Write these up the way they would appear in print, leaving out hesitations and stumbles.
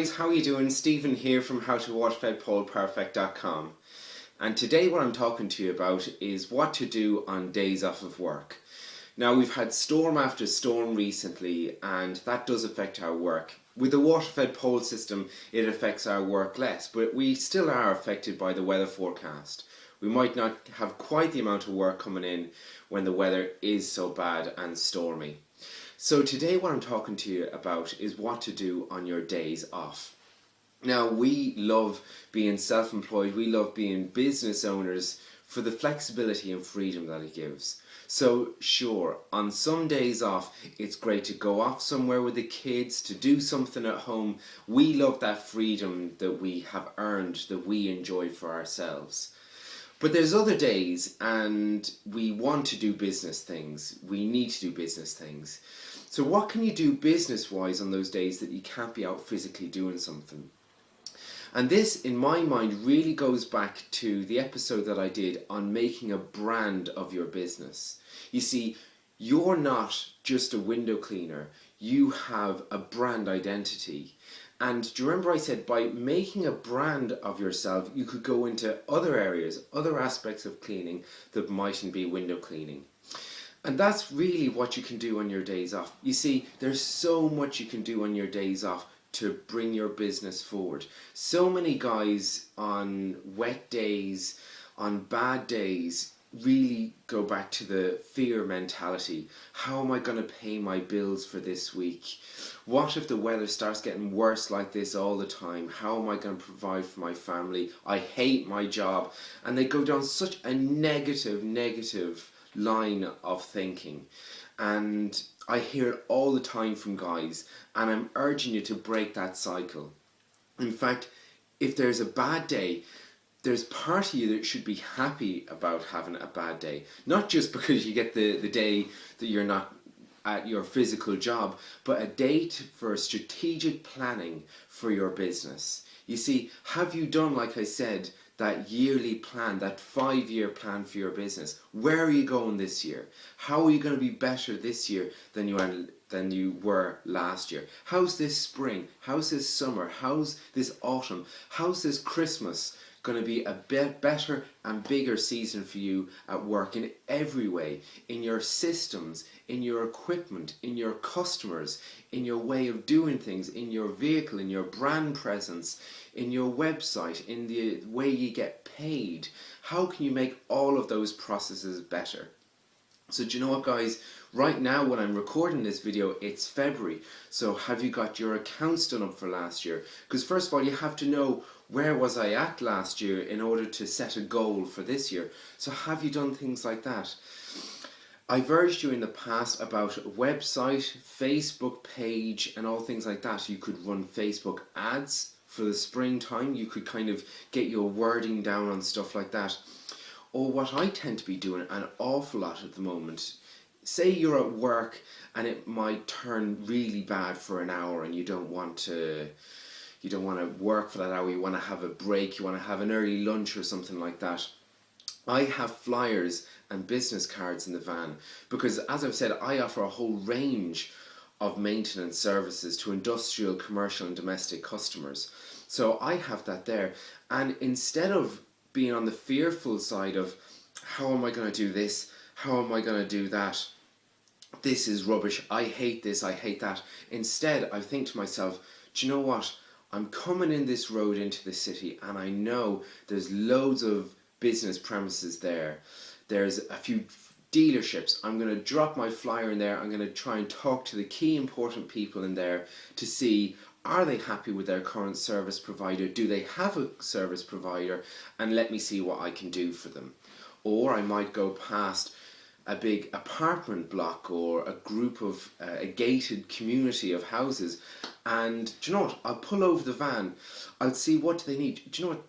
guys, how are you doing? Stephen here from howtowaterfedpoleperfect.com, and today what I'm talking to you about is what to do on days off of work. Now, we've had storm after storm recently, and that does affect our work. With the water-fed pole system, it affects our work less, but we still are affected by the weather forecast. We might not have quite the amount of work coming in when the weather is so bad and stormy. So today what I'm talking to you about is what to do on your days off. Now, we love being self-employed, we love being business owners for the flexibility and freedom that it gives. So sure, on some days off, it's great to go off somewhere with the kids, to do something at home. We love that freedom that we have earned, that we enjoy for ourselves. But there's other days and we want to do business things. We need to do business things. So what can you do business-wise on those days that you can't be out physically doing something? And this, in my mind, really goes back to the episode that I did on making a brand of your business. You see, you're not just a window cleaner. You have a brand identity. And do you remember I said by making a brand of yourself, you could go into other areas, other aspects of cleaning that mightn't be window cleaning. And that's really what you can do on your days off. You see, there's so much you can do on your days off to bring your business forward. So many guys on wet days, on bad days, really go back to the fear mentality. How am I going to pay my bills for this week? What if the weather starts getting worse like this all the time? How am I going to provide for my family? I hate my job. And they go down such a negative line of thinking. And I hear it all the time from guys, and I'm urging you to break that cycle. In fact, if there's a bad day, there's part of you that should be happy about having a bad day. Not just because you get the day that you're not at your physical job, but a date for strategic planning for your business. You see, have you done, like I said, that yearly plan, that 5-year plan for your business? Where are you going this year? How are you going to be better this year than you were last year? How's this spring? How's this summer? How's this autumn? How's this Christmas going to be a bit better and bigger season for you at work in every way, in your systems, in your equipment, in your customers, in your way of doing things, in your vehicle, in your brand presence, in your website, in the way you get paid? How can you make all of those processes better? So do you know what, guys? Right now when I'm recording this video, it's February. So have you got your accounts done up for last year? Because first of all, you have to know, where was I at last year in order to set a goal for this year? So have you done things like that? I've urged you in the past about a website, Facebook page, and all things like that. You could run Facebook ads for the springtime. You could kind of get your wording down on stuff like that. Or what I tend to be doing an awful lot at the moment, say you're at work and it might turn really bad for an hour and you don't want to work for that hour, you want to have a break, you want to have an early lunch or something like that. I have flyers and business cards in the van because, as I've said, I offer a whole range of maintenance services to industrial, commercial and domestic customers. So I have that there, and instead of being on the fearful side of how am I going to do this, how am I going to do that, this is rubbish, I hate this, I hate that. Instead, I think to myself, do you know what? I'm coming in this road into the city and I know there's loads of business premises there. There's a few dealerships. I'm going to drop my flyer in there. I'm going to try and talk to the key important people in there to see, are they happy with their current service provider? Do they have a service provider? And let me see what I can do for them. Or I might go past a big apartment block or a group of a gated community of houses, and do you know what? I'll pull over the van. I'll see what they need. Do you know what?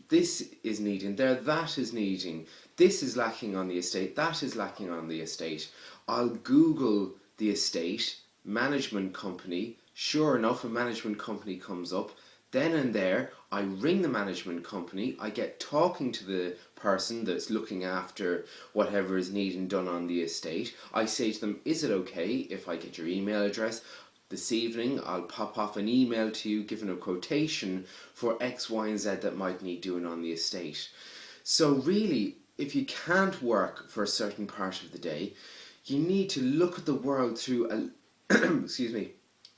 This is needing. That is needing. This is lacking on the estate. That is lacking on the estate. I'll Google the estate management company. Sure enough, a management company comes up. Then and there, I ring the management company, I get talking to the person that's looking after whatever is needed done on the estate. I say to them, is it okay if I get your email address? This evening I'll pop off an email to you giving a quotation for X, Y and Z that might need doing on the estate. So really, if you can't work for a certain part of the day, you need to look at the world through a excuse me,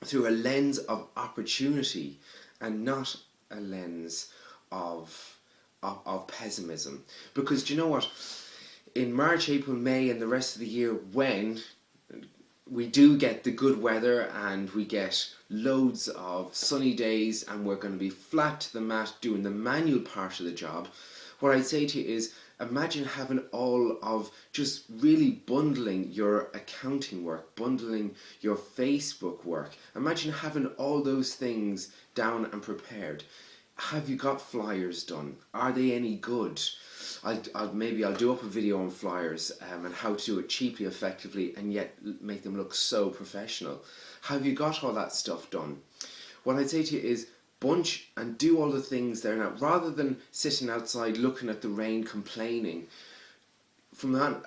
through a lens of opportunity and not a lens of pessimism. Because do you know what? In March, April, May and the rest of the year, when we do get the good weather and we get loads of sunny days and we're going to be flat to the mat doing the manual part of the job, what I'd say to you is imagine having all of just really bundling your accounting work, bundling your Facebook work. Imagine having all those things down and prepared. Have you got flyers done? Are they any good? Maybe I'll do up a video on flyers and how to do it cheaply, effectively, and yet make them look so professional. Have you got all that stuff done? What I'd say to you is bunch and do all the things there now, rather than sitting outside looking at the rain complaining. From that,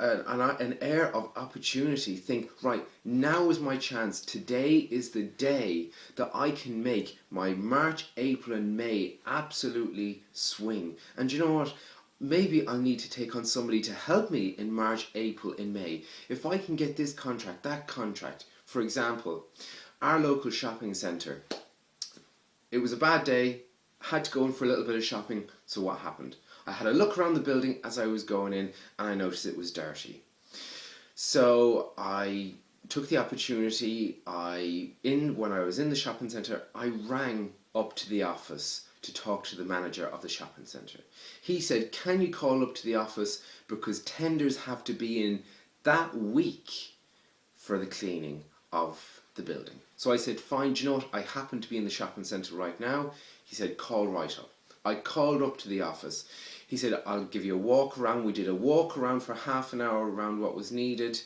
an air of opportunity, think, right, now is my chance. Today is the day that I can make my March, April and May absolutely swing. And you know what? Maybe I'll need to take on somebody to help me in March, April and May. If I can get this contract, that contract. For example, our local shopping centre. It was a bad day, had to go in for a little bit of shopping, so what happened? I had a look around the building as I was going in and I noticed it was dirty. So I took the opportunity, when I was in the shopping centre, I rang up to the office to talk to the manager of the shopping centre. He said, can you call up to the office because tenders have to be in that week for the cleaning of the building. So I said, fine, do you know what? I happen to be in the shopping centre right now. He said, call right up. I called up to the office. He said, I'll give you a walk around. We did a walk around for half an hour around what was needed.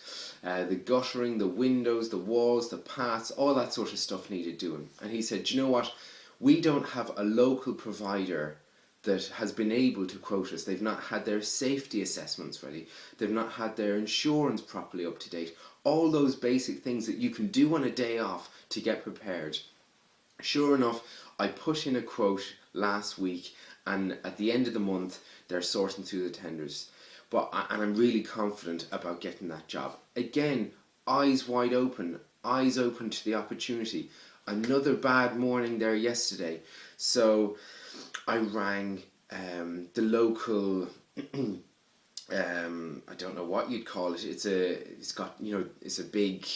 The guttering, the windows, the walls, the paths, all that sort of stuff needed doing. And he said, do you know what? We don't have a local provider that has been able to quote us. They've not had their safety assessments ready. They've not had their insurance properly up to date. All those basic things that you can do on a day off to get prepared. Sure enough, I put in a quote last week, and at the end of the month they're sorting through the tenders. And I'm really confident about getting that job. Again, eyes wide open, eyes open to the opportunity. Another bad morning there yesterday, so I rang the local I don't know what you'd call it. It's a big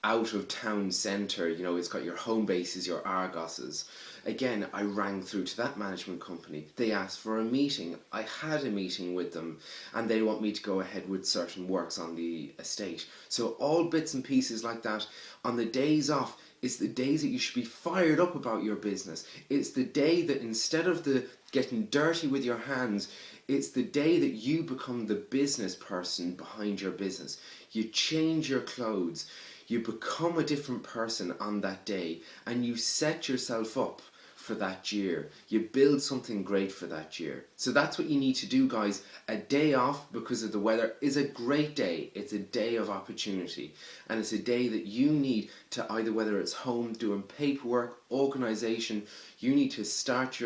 out of town centre. You know, it's got your home bases, your Argoses. Again, I rang through to that management company. They asked for a meeting. I had a meeting with them, and they want me to go ahead with certain works on the estate. So all bits and pieces like that. On the days off, it's the days that you should be fired up about your business. It's the day that instead of the getting dirty with your hands, it's the day that you become the business person behind your business. You change your clothes. You become a different person on that day, and you set yourself up for that year. You build something great for that year. So that's what you need to do, guys. A day off because of the weather is a great day. It's a day of opportunity, and it's a day that you need to either, whether it's home doing paperwork, organisation, you need to start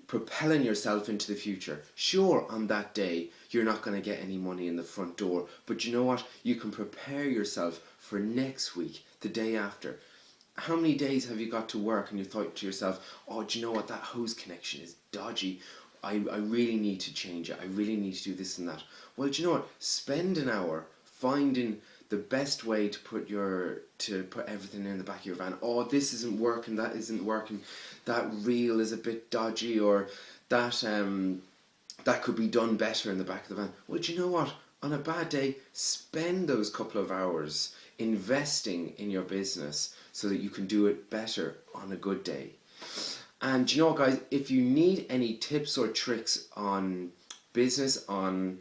propelling yourself into the future. Sure, on that day you're not going to get any money in the front door, but you know what? You can prepare yourself for next week, the day after. How many days have you got to work and you thought to yourself, oh, do you know what, that hose connection is dodgy, I really need to change it, I really need to do this and that. Well, do you know what, spend an hour finding the best way to put everything in the back of your van. Oh, this isn't working, that isn't working, that reel is a bit dodgy, or that could be done better in the back of the van. Well, do you know what? On a bad day, spend those couple of hours investing in your business so that you can do it better on a good day. And you know what, guys, if you need any tips or tricks on business, on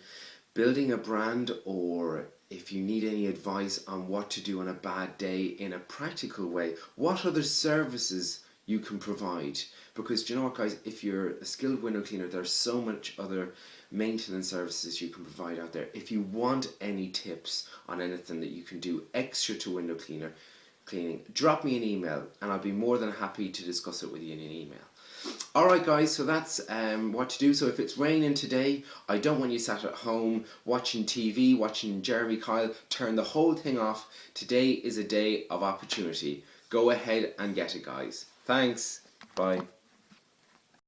building a brand, or if you need any advice on what to do on a bad day in a practical way, what other services you can provide. Because do you know what, guys, if you're a skilled window cleaner, there's so much other maintenance services you can provide out there. If you want any tips on anything that you can do extra to window cleaner, cleaning, drop me an email and I'll be more than happy to discuss it with you in an email. Alright guys, so that's what to do. So if it's raining today, I don't want you sat at home watching TV, watching Jeremy Kyle. Turn the whole thing off. Today is a day of opportunity. Go ahead and get it, guys. Thanks. Bye.